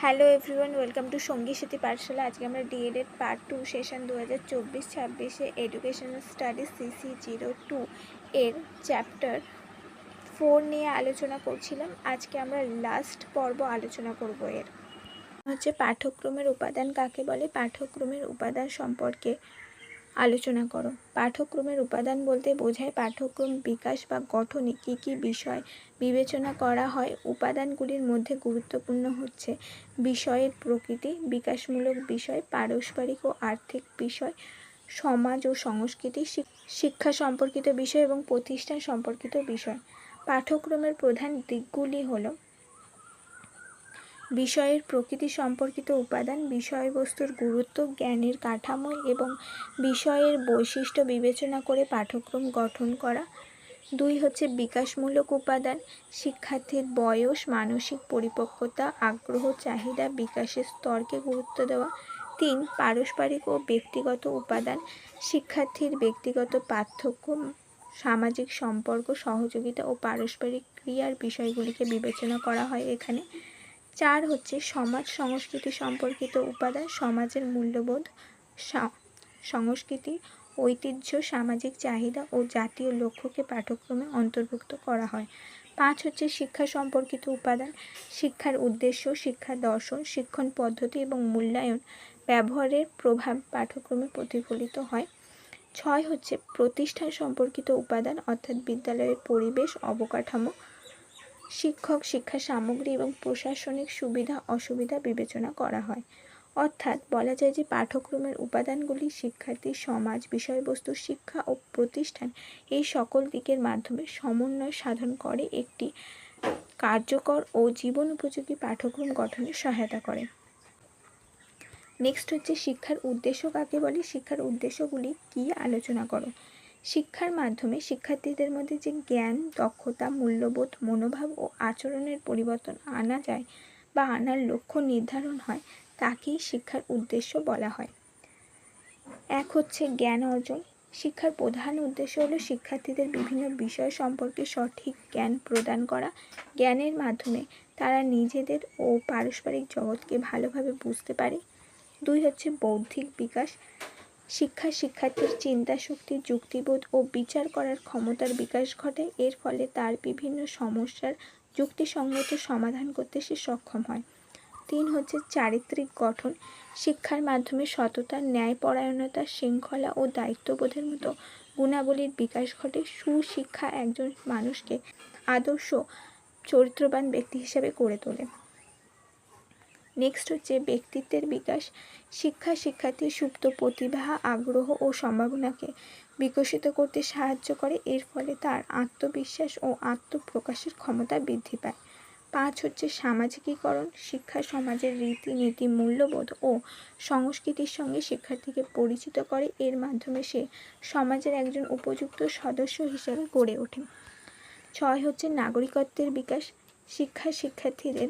Hello everyone, welcome to সঙ্গী সাথী পাঠশালা। আজকে আমরা DElEd part 2 session 2024-26 educational studies CC02 এর চ্যাপ্টার 4 নিয়ে আলোচনা করছিলাম। আজকে আমরা লাস্ট পর্ব আলোচনা করব। এর হচ্ছে পাঠ্যক্রমের উপাদান কাকে বলে। পাঠ্যক্রমের উপাদান সম্পর্কে আলোচনা করো। পাঠ্যক্রমের উপাদান বলতে বোঝায় পাঠ্যক্রম বিকাশ বা গঠনে কী কী বিষয় বিবেচনা করা হয়। উপাদানগুলির মধ্যে গুরুত্বপূর্ণ হচ্ছে বিষয়ের প্রকৃতি, বিকাশমূলক বিষয়, পারস্পরিক ও আর্থিক বিষয়, সমাজ ও সংস্কৃতি, শিক্ষা সম্পর্কিত বিষয় এবং প্রতিষ্ঠান সম্পর্কিত বিষয়। পাঠ্যক্রমের প্রধান দিকগুলি হলো বিষয়ের প্রকৃতি সম্পর্কিত উপাদান, বিষয়বস্তুর গুরুত্ব, জ্ঞানের কাঠামো এবং বিষয়ের বৈশিষ্ট্য বিবেচনা করে পাঠ্যক্রম গঠন করা। 2 হচ্ছে বিকাশমূলক উপাদান, শিক্ষার্থীর বয়স, মানসিক পরিপক্কতা, আগ্রহ, চাহিদা, বিকাশের স্তরকে গুরুত্ব দেওয়া। 3 পারস্পরিক ও ব্যক্তিগত উপাদান, শিক্ষার্থীর ব্যক্তিগত পার্থক্য, সামাজিক সম্পর্ক, সহযোগিতা ও পারস্পরিক ক্রিয়ার বিষয়গুলিকে বিবেচনা করা হয় এখানে। 4 হচ্ছে সমাজ সংস্কৃতি সম্পর্কিত উপাদান, সমাজের মূল্যবোধ, সংস্কৃতি, ঐতিহ্য, সামাজিক চাহিদা ও জাতীয় লক্ষ্যকে পাঠ্যক্রমে অন্তর্ভুক্ত করা হয়। 5 হচ্ছে শিক্ষা সম্পর্কিত উপাদান, শিক্ষার উদ্দেশ্য, শিক্ষা দর্শন, শিক্ষণ পদ্ধতি এবং মূল্যায়ন ব্যবহারের প্রভাব পাঠ্যক্রমে প্রতিফলিত হয়। 6 হচ্ছে প্রতিষ্ঠান সম্পর্কিত উপাদান, অর্থাৎ বিদ্যালয়ের পরিবেশ, অবকাঠামো, শিক্ষক, শিক্ষা সামগ্রী এবং প্রশাসনিক সুবিধা অসুবিধা বিবেচনা করা হয়। অর্থাৎ বলা যায় যে পাঠ্যক্রমের উপাদানগুলি শিক্ষার্থী, সমাজ, বিষয়বস্তু, শিক্ষা ও প্রতিষ্ঠান এই সকল দিকের মাধ্যমে সমন্বয় সাধন করে একটি কার্যকর ও জীবন উপযোগী পাঠ্যক্রম গঠনে সহায়তা করে। নেক্সট হচ্ছে শিক্ষার উদ্দেশ্য কাকে বলে। শিক্ষার উদ্দেশ্যগুলি কি আলোচনা করো। শিক্ষার মাধ্যমে শিক্ষার্থীদের মধ্যে যে জ্ঞান, দক্ষতা, মূল্যবোধ, মনোভাব ও আচরণের পরিবর্তন আনা যায় বা আনার লক্ষ্য নির্ধারণ হয় তাকেই শিক্ষার উদ্দেশ্য বলা হয়। 1 হচ্ছে জ্ঞান অর্জন। শিক্ষার প্রধান উদ্দেশ্য হলো শিক্ষার্থীদের বিভিন্ন বিষয় সম্পর্কে সঠিক জ্ঞান প্রদান করা। জ্ঞানের মাধ্যমে তারা নিজেদের ও পারস্পরিক জগৎকে ভালোভাবে বুঝতে পারে। 2 হচ্ছে বৌদ্ধিক বিকাশ। শিক্ষা শিক্ষার্থীর চিন্তা শক্তি, যুক্তিবোধ ও বিচার করার ক্ষমতার বিকাশ ঘটে। এর ফলে তার বিভিন্ন সমস্যার যুক্তিসঙ্গত সমাধান করতে সে সক্ষম হয়। 3 হচ্ছে চারিত্রিক গঠন। শিক্ষার মাধ্যমে সততা, ন্যায়পরায়ণতা, শৃঙ্খলা ও দায়িত্ববোধের মতো গুণাবলীর বিকাশ ঘটে। সুশিক্ষা একজন মানুষকে আদর্শ চরিত্রবান ব্যক্তি হিসেবে গড়ে তোলে। নেক্সট হচ্ছে ব্যক্তিত্বের বিকাশ। শিক্ষা শিক্ষার্থীর সুপ্ত প্রতিভা, আগ্রহ ও সম্ভাবনাকে বিকশিত করতে সাহায্য করে। এর ফলে তার আত্মবিশ্বাস ও আত্মপ্রকাশের ক্ষমতা বৃদ্ধি পায়। 5 হচ্ছে সামাজিকীকরণ। শিক্ষা সমাজের রীতিনীতি, মূল্যবোধ ও সংস্কৃতির সঙ্গে শিক্ষার্থীকে পরিচিত করে। এর মাধ্যমে সে সমাজের একজন উপযুক্ত সদস্য হিসেবে গড়ে ওঠে। 6 হচ্ছে নাগরিকত্বের বিকাশ। শিক্ষা শিক্ষার্থীদের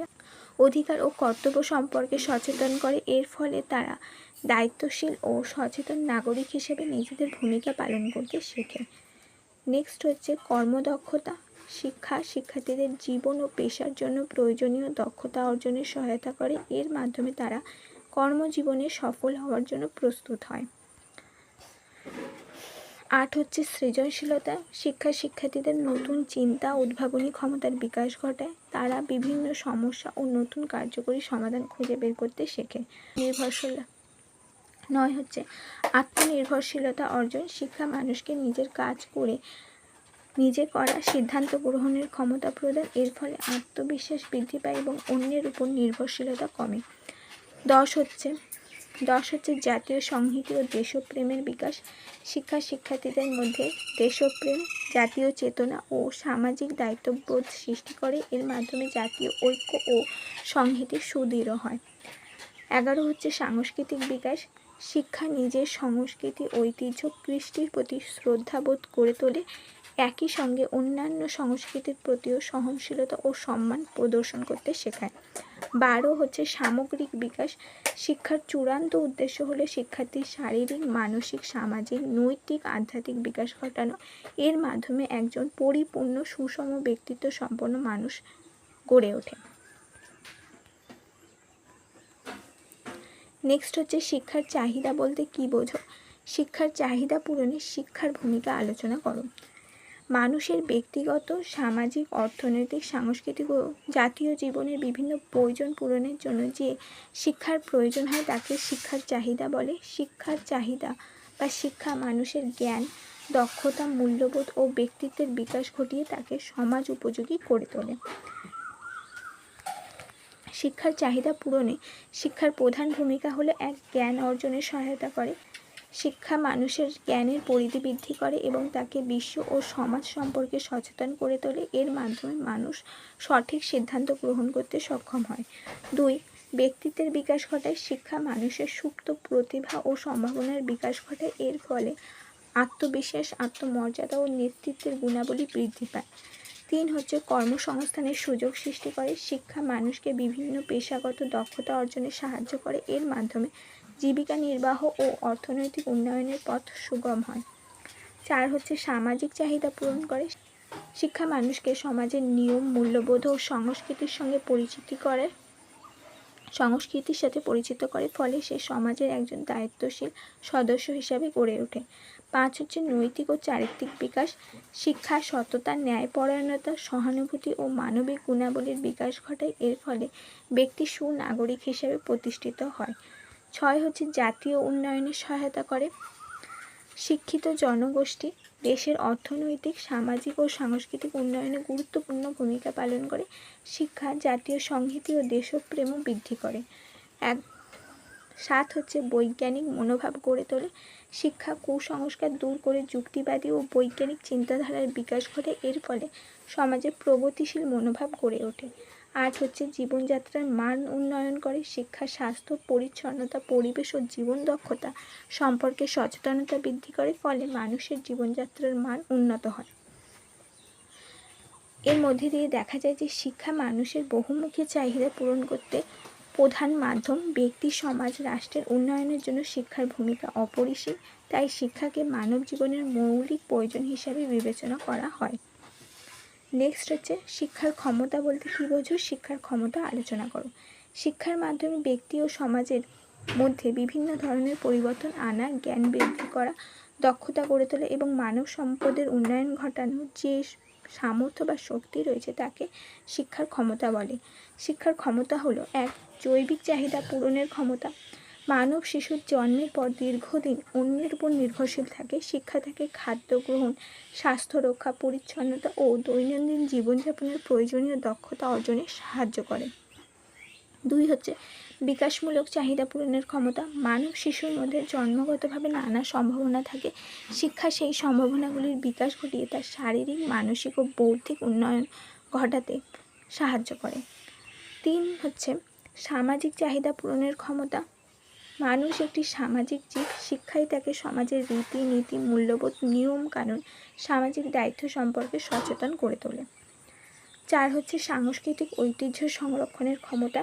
অধিকার ও কর্তব্য সম্পর্কে সচেতন করে। এর ফলে তারা দায়িত্বশীল ও সচেতন নাগরিক হিসেবে নিজেদের ভূমিকা পালন করতে শেখে। নেক্সট হচ্ছে কর্মদক্ষতা। শিক্ষা শিক্ষার্থীদের জীবন ও পেশার জন্য প্রয়োজনীয় দক্ষতা অর্জনে সহায়তা করে। এর মাধ্যমে তারা কর্মজীবনে সফল হওয়ার জন্য প্রস্তুত হয়। 8 হচ্ছে সৃজনশীলতা। শিক্ষা শিক্ষার্থীদের নতুন চিন্তা, উদ্ভাবনী ক্ষমতার বিকাশ ঘটায়। তারা বিভিন্ন সমস্যা ও নতুন কার্যকরী সমাধান খুঁজে বের করতে শেখে। নির্ভরশীলতা। 9 হচ্ছে আত্মনির্ভরশীলতা অর্জন। শিক্ষা মানুষকে নিজের কাজ করে নিজে করা সিদ্ধান্ত গ্রহণের ক্ষমতা প্রদান। এর ফলে আত্মবিশ্বাস বৃদ্ধি পায় এবং অন্যের উপর নির্ভরশীলতা কমে। 10 হচ্ছে জাতীয় সংহতি ও দেশপ্রেমের বিকাশ। শিক্ষা শিক্ষার্থীদের মধ্যে দেশপ্রেম, জাতীয় চেতনা ও সামাজিক দায়িত্ববোধ সৃষ্টি করে। এর মাধ্যমে জাতীয় ঐক্য ও সংহতি সুদৃঢ় হয়। 11 হচ্ছে সাংস্কৃতিক বিকাশ। শিক্ষা নিজের সংস্কৃতি, ঐতিহ্য, কৃষ্টির প্রতি শ্রদ্ধাবোধ গড়ে তোলে। একই সঙ্গে অন্যান্য সংস্কৃতির প্রতিও সহনশীলতা ও সম্মান প্রদর্শন করতে শেখায়। 12 হচ্ছে সামগ্রিক বিকাশ। শিক্ষার চূড়ান্ত উদ্দেশ্য হলো শিক্ষার্থীর শারীরিক, মানসিক, সামাজিক, নৈতিক, আধ্যাত্মিক বিকাশ ঘটানো। এর মাধ্যমে একজন পরিপূর্ণ সুষম ব্যক্তিত্ব সম্পন্ন মানুষ গড়ে ওঠে। নেক্সট হচ্ছে শিক্ষার চাহিদা বলতে কী বোঝো? শিক্ষার চাহিদা পূরণে শিক্ষার ভূমিকা আলোচনা করো। মানুষের ব্যক্তিগত, সামাজিক, অর্থনৈতিক, সাংস্কৃতিক ও জাতীয় জীবনের বিভিন্ন প্রয়োজন পূরণের জন্য যে শিক্ষার প্রয়োজন হয় তাকে শিক্ষার চাহিদা বলে। শিক্ষার চাহিদা বা শিক্ষা মানুষের জ্ঞান, দক্ষতা, মূল্যবোধ ও ব্যক্তিত্বের বিকাশ ঘটিয়ে তাকে সমাজ উপযোগী করে তোলে। শিক্ষার চাহিদা পূরণে শিক্ষার প্রধান ভূমিকা হলো এক, জ্ঞান অর্জনে সহায়তা করে। শিক্ষা মানুষের জ্ঞানের পরিধি বৃদ্ধি করে এবং তাকে বিশ্ব ও সমাজ সম্পর্কে সচেতন করে তোলে। এর মাধ্যমে মানুষ সঠিক সিদ্ধান্ত গ্রহণ করতে সক্ষম হয়। 2, ব্যক্তিত্বের বিকাশ ঘটায়। শিক্ষা মানুষের সুপ্ত প্রতিভা ও সম্ভাবনার বিকাশ ঘটায়। এর ফলে আত্মবিশ্বাস, আত্মমর্যাদা ও নেতৃত্বের গুণাবলী বৃদ্ধি পায়। 3 হচ্ছে কর্মসংস্থানের সুযোগ সৃষ্টি করে। শিক্ষা মানুষকে বিভিন্ন পেশাগত দক্ষতা অর্জনে সাহায্য করে। এর মাধ্যমে জীবিকা নির্বাহ ও অর্থনৈতিক উন্নয়নের পথ সুগম হয়। 4 হচ্ছে সামাজিক চাহিদা পূরণ করে। শিক্ষা মানুষকে সমাজের নিয়ম, মূল্যবোধ ও সংস্কৃতির সাথে পরিচিত করে, ফলে সে সমাজের একজন দায়িত্বশীল সদস্য হিসাবে গড়ে ওঠে। 5 হচ্ছে নৈতিক ও চারিত্রিক বিকাশ। শিক্ষা সততা, ন্যায়পরায়ণতা, সহানুভূতি ও মানবিক গুণাবলীর বিকাশ ঘটায়। এর ফলে ব্যক্তি সুনাগরিক হিসাবে প্রতিষ্ঠিত হয়। 6 হচ্ছে জাতীয় উন্নয়নে সহায়তা করে। শিক্ষিত জনগোষ্ঠী দেশের অর্থনৈতিক, সামাজিক ও সাংস্কৃতিক উন্নয়নে গুরুত্বপূর্ণ ভূমিকা পালন করে। শিক্ষা জাতীয় সংহতি ও দেশপ্রেমও বৃদ্ধি করে। 7 হচ্ছে বৈজ্ঞানিক মনোভাব গড়ে তোলে। শিক্ষা কুসংস্কার দূর করে যুক্তিবাদী ও বৈজ্ঞানিক চিন্তাধারার বিকাশ ঘটে। এর ফলে সমাজে প্রগতিশীল মনোভাব গড়ে ওঠে। 8 হচ্ছে জীবনযাত্রার মান উন্নয়ন করে। শিক্ষা স্বাস্থ্য, পরিচ্ছন্নতা, পরিবেশ ও জীবন দক্ষতা সম্পর্কে সচেতনতা বৃদ্ধি করে, ফলে মানুষের জীবনযাত্রার মান উন্নত হয়। এর মধ্যে দিয়ে দেখা যায় যে শিক্ষা মানুষের বহুমুখী চাহিদা পূরণ করতে প্রধান মাধ্যম। ব্যক্তি, সমাজ, রাষ্ট্রের উন্নয়নের জন্য শিক্ষার ভূমিকা অপরিসীম। তাই শিক্ষাকে মানব জীবনের মৌলিক প্রয়োজন হিসাবে বিবেচনা করা হয়। নেক্সট হচ্ছে শিক্ষার ক্ষমতা বলতে কী বোঝো? শিক্ষার ক্ষমতা আলোচনা করো। শিক্ষার মাধ্যমে ব্যক্তি ও সমাজের মধ্যে বিভিন্ন ধরনের পরিবর্তন আনা, জ্ঞান বৃদ্ধি করা, দক্ষতা গড়ে তোলা এবং মানব সম্পদের উন্নয়ন ঘটানোর যে সামর্থ্য বা শক্তি রয়েছে তাকে শিক্ষার ক্ষমতা বলে। শিক্ষার ক্ষমতা হলো 1, জৈবিক চাহিদা পূরণের ক্ষমতা। মানব শিশুর জন্মের পর দীর্ঘদিন অন্যের উপর নির্ভরশীল থাকে। শিক্ষা তাকে খাদ্য গ্রহণ, স্বাস্থ্য রক্ষা, পরিচ্ছন্নতা ও দৈনন্দিন জীবনযাপনের প্রয়োজনীয় দক্ষতা অর্জনে সাহায্য করে। 2 হচ্ছে বিকাশমূলক চাহিদা পূরণের ক্ষমতা। মানব শিশুর মধ্যে জন্মগতভাবে নানা সম্ভাবনা থাকে। শিক্ষা সেই সম্ভাবনাগুলির বিকাশ ঘটিয়ে তার শারীরিক, মানসিক ও বৌদ্ধিক উন্নয়ন ঘটাতে সাহায্য করে। 3 হচ্ছে সামাজিক চাহিদা পূরণের ক্ষমতা। মানুষ একটি সামাজিক জীব। শিক্ষাই তাকে সমাজের রীতি, নীতি, মূল্যবোধ, নিয়ম কানুন, সামাজিক দায়িত্ব সম্পর্কে সচেতন করে তোলে। 4 হচ্ছে সাংস্কৃতিক ঐতিহ্য সংরক্ষণের ক্ষমতা।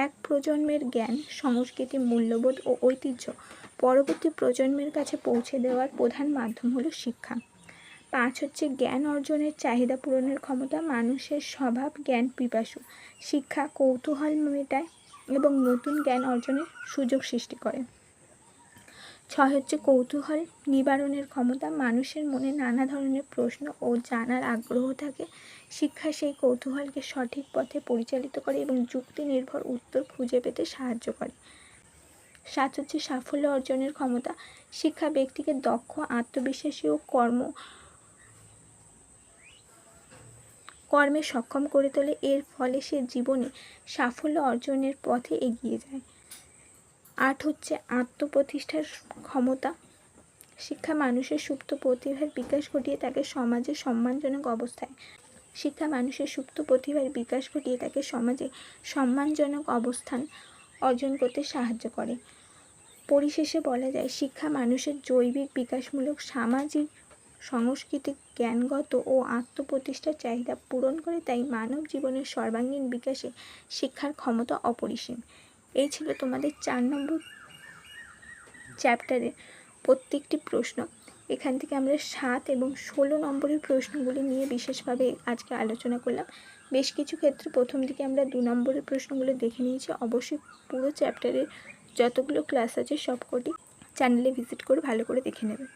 এক প্রজন্মের জ্ঞান, সংস্কৃতি, মূল্যবোধ ও ঐতিহ্য পরবর্তী প্রজন্মের কাছে পৌঁছে দেওয়ার প্রধান মাধ্যম হলো শিক্ষা। 5 হচ্ছে জ্ঞান অর্জনের চাহিদা পূরণের ক্ষমতা। মানুষের স্বভাব জ্ঞান পিপাসু। শিক্ষা কৌতূহল মেটায় এবং নতুন জ্ঞান অর্জনের সুযোগ সৃষ্টি করে। 6 হচ্ছে কৌতূহল নিবারণের ক্ষমতা। মানুষের মনে নানা ধরনের প্রশ্ন ও জানার আগ্রহ থাকে। শিক্ষা সেই কৌতূহলকে সঠিক পথে পরিচালিত করে এবং যুক্তি নির্ভর উত্তর খুঁজে পেতে সাহায্য করে। 7 হচ্ছে সাফল্য অর্জনের ক্ষমতা। শিক্ষা ব্যক্তিকে দক্ষ, আত্মবিশ্বাসী ও কর্মে সক্ষম করে তোলে। এর ফলে সে জীবনে সাফল্য অর্জনের পথে এগিয়ে যায়। 8 হচ্ছে আত্মপ্রতিষ্ঠার ক্ষমতা। শিক্ষা মানুষের সুপ্ত প্রতিভার বিকাশ ঘটিয়ে তাকে সমাজে সম্মানজনক অবস্থান অর্জন করতে সাহায্য করে। পরিশেষে বলা যায় শিক্ষা মানুষের জৈবিক, বিকাশমূলক, সামাজিক, সাংস্কৃতিক, জ্ঞানগত ও আত্মপ্রতিষ্ঠার চাহিদা পূরণ করে। তাই মানব জীবনের সর্বাঙ্গীন বিকাশে শিক্ষার ক্ষমতা অপরিসীম। এই ছিল তোমাদের 4 নম্বর চ্যাপ্টারের প্রত্যেকটি প্রশ্ন। এখান থেকে আমরা 7 এবং 16 নম্বরের প্রশ্নগুলি নিয়ে বিশেষভাবে আজকে আলোচনা করলাম। বেশ কিছু ক্ষেত্রে প্রথম দিকে আমরা 2 নম্বরের প্রশ্নগুলো দেখে নিয়েছি। অবশ্যই পুরো চ্যাপ্টারের যতগুলো ক্লাস আছে সবকটি চ্যানেলে ভিজিট করে ভালো করে দেখে নেবে।